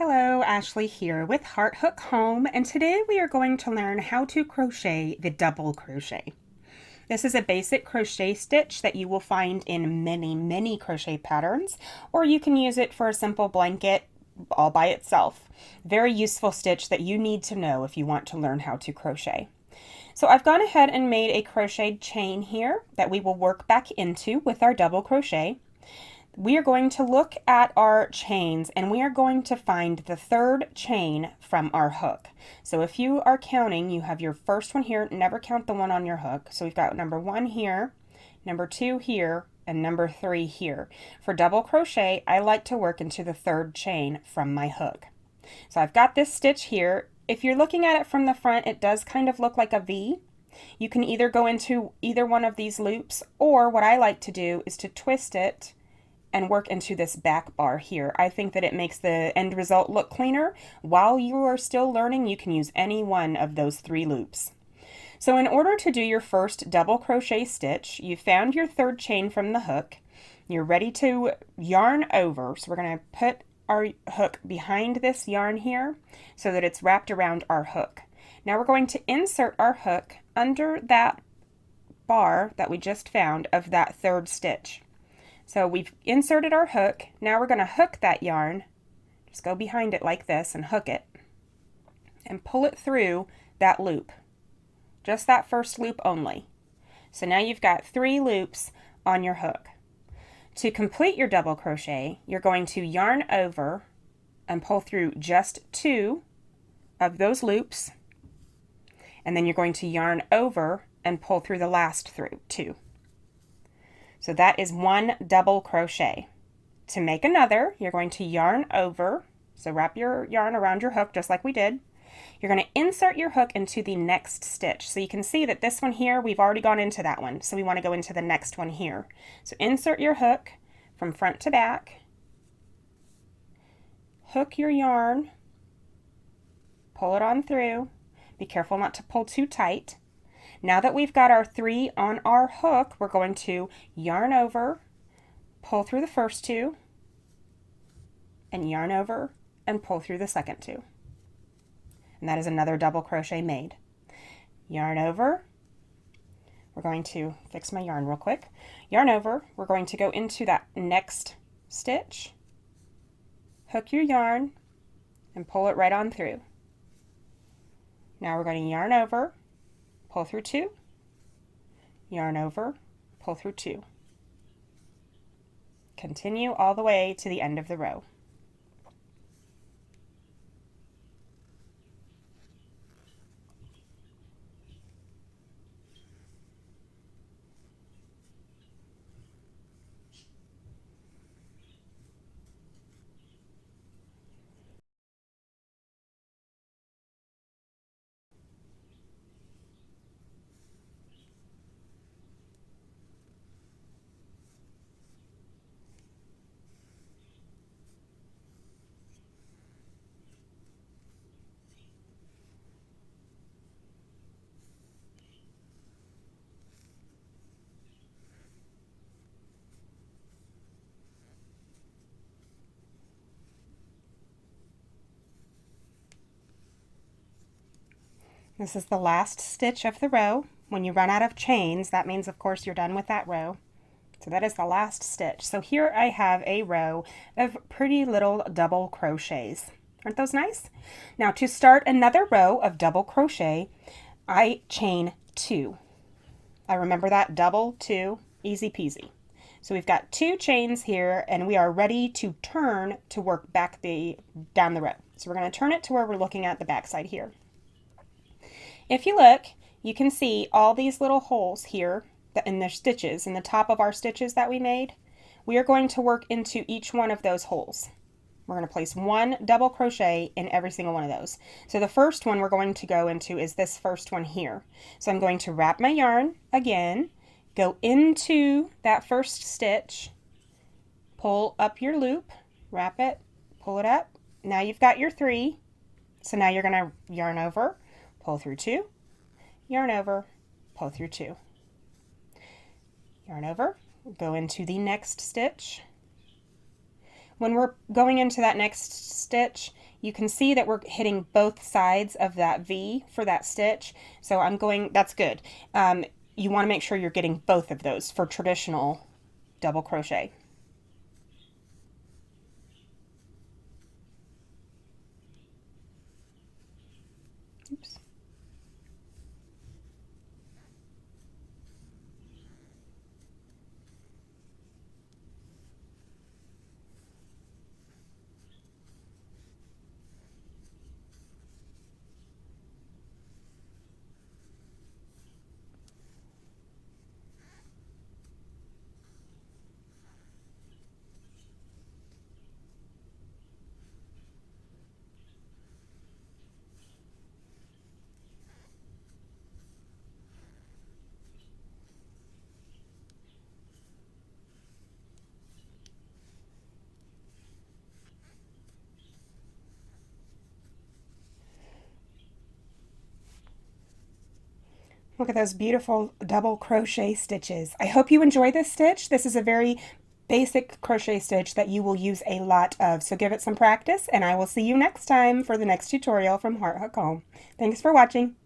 Hello, Ashley here with Heart Hook Home, and today we are going to learn how to crochet the double crochet. This is a basic crochet stitch that you will find in many crochet patterns, or you can use it for a simple blanket all by itself. Very useful stitch that you need to know if you want to learn how to crochet. So I've gone ahead and made a crocheted chain here that we will work back into with our double crochet. We are going to look at our chains and we are going to find the third chain from our hook. So if you are counting, you have your first one here, never count the one on your hook. So we've got number 1 here, number 2 here, and number 3 here. For double crochet, I like to work into the third chain from my hook. So I've got this stitch here. If you're looking at it from the front, it does kind of look like a V. You can either go into either one of these loops, or what I like to do is to twist it and work into this back bar here. I think that it makes the end result look cleaner. While you are still learning, you can use any one of those 3 loops. So in order to do your first double crochet stitch, you found your third chain from the hook. You're ready to yarn over. So we're going to put our hook behind this yarn here so that it's wrapped around our hook. Now we're going to insert our hook under that bar that we just found of that third stitch. So we've inserted our hook. Now we're going to hook that yarn. Just go behind it like this and hook it and pull it through that loop. Just that first loop only. So now you've got 3 loops on your hook. To complete your double crochet, you're going to yarn over and pull through just 2 of those loops, and then you're going to yarn over and pull through the last 2. So that is 1 double crochet. To make another, you're going to yarn over, so wrap your yarn around your hook just like we did. You're going to insert your hook into the next stitch. So you can see that this one here, we've already gone into that one, so we want to go into the next one here. So insert your hook from front to back, hook your yarn, pull it on through. Be careful not to pull too tight. Now that we've got our 3 on our hook, we're going to yarn over, pull through the first 2, and yarn over and pull through the second 2. And that is another double crochet made. Yarn over. We're going to fix my yarn real quick. Yarn over. We're going to go into that next stitch, hook your yarn, and pull it right on through. Now we're going to yarn over, pull through 2, yarn over, pull through 2. Continue all the way to the end of the row. This is the last stitch of the row. When you run out of chains, that means of course you're done with that row. So that is the last stitch. So here I have a row of pretty little double crochets. Aren't those nice? Now to start another row of double crochet, I chain 2. I remember that, double 2, easy peasy. So we've got 2 chains here and we are ready to turn to work back down the row. So we're going to turn it to where we're looking at the back side here. If you look, you can see all these little holes here in the stitches, in the top of our stitches that we made. We are going to work into each one of those holes. We're going to place 1 double crochet in every single one of those. So the first one we're going to go into is this first one here. So I'm going to wrap my yarn again, go into that first stitch, pull up your loop, wrap it, pull it up. Now you've got your 3. So now you're going to yarn over, pull through 2, yarn over, pull through 2. Yarn over, go into the next stitch. When we're going into that next stitch, You can see that we're hitting both sides of that V for that stitch. So I'm going, that's good. You want to make sure you're getting both of those for traditional double crochet. Oops. Look at those beautiful double crochet stitches. I hope you enjoy this stitch. This is a very basic crochet stitch that you will use a lot of. So give it some practice, and I will see you next time for the next tutorial from Heart Hook Home. Thanks for watching.